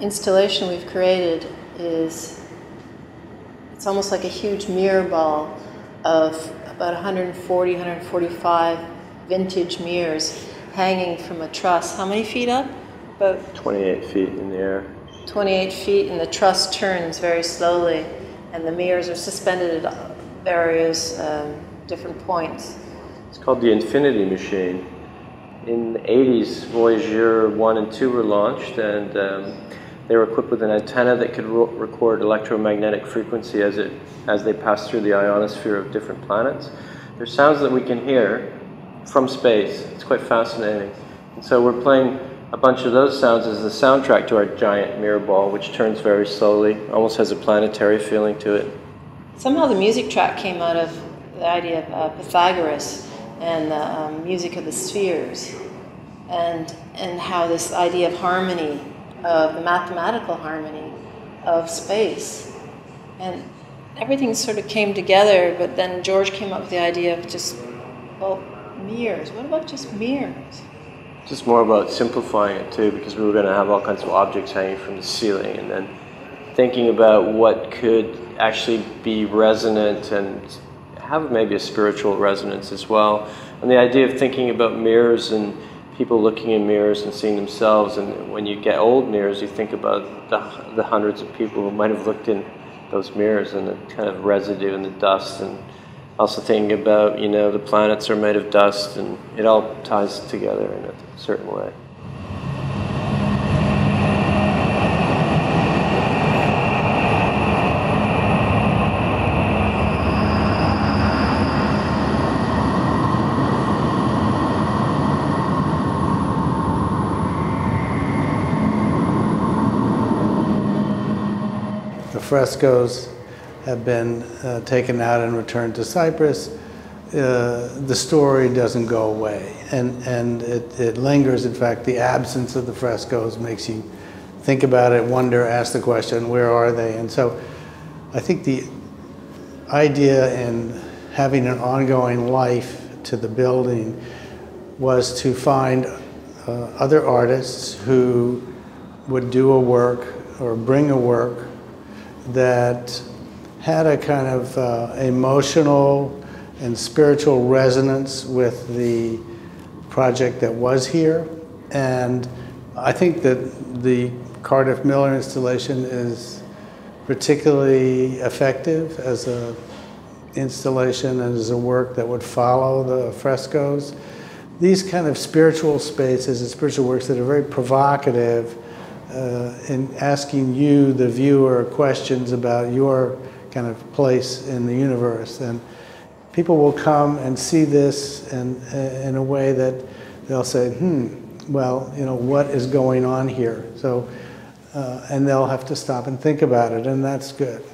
installation we've created is, it's almost like a huge mirror ball of about 140, 145 vintage mirrors hanging from a truss. How many feet up? About 28 feet in the air. 28 feet, and the truss turns very slowly, and the mirrors are suspended at various different points. It's called the Infinity Machine. In the 80s, Voyager I and II were launched, and they were equipped with an antenna that could record electromagnetic frequency as they pass through the ionosphere of different planets. There's sounds that we can hear from space. It's quite fascinating. And so we're playing a bunch of those sounds as the soundtrack to our giant mirror ball, which turns very slowly, almost has a planetary feeling to it. Somehow the music track came out of the idea of Pythagoras and the music of the spheres, and how this idea of harmony, of the mathematical harmony of space. And everything sort of came together, but then George came up with the idea of just, well, mirrors. What about just mirrors? Just more about simplifying it too, because we were going to have all kinds of objects hanging from the ceiling, and then thinking about what could actually be resonant and have maybe a spiritual resonance as well. And the idea of thinking about mirrors and people looking in mirrors and seeing themselves, and when you get old mirrors, you think about the hundreds of people who might have looked in those mirrors and the kind of residue and the dust, and also thinking about, you know, the planets are made of dust, and it all ties together in a certain way. The frescoes have been taken out and returned to Cyprus. The story doesn't go away, and it lingers. In fact, the absence of the frescoes makes you think about it, wonder, ask the question, where are they? And so I think the idea in having an ongoing life to the building was to find other artists who would do a work or bring a work that had a kind of emotional and spiritual resonance with the project that was here. And I think that the Cardiff-Miller installation is particularly effective as an installation and as a work that would follow the frescoes. These kind of spiritual spaces and spiritual works that are very provocative in asking you, the viewer, questions about your kind of place in the universe. And people will come and see this in a way that they'll say, well, you know, what is going on here? So, and they'll have to stop and think about it, and that's good.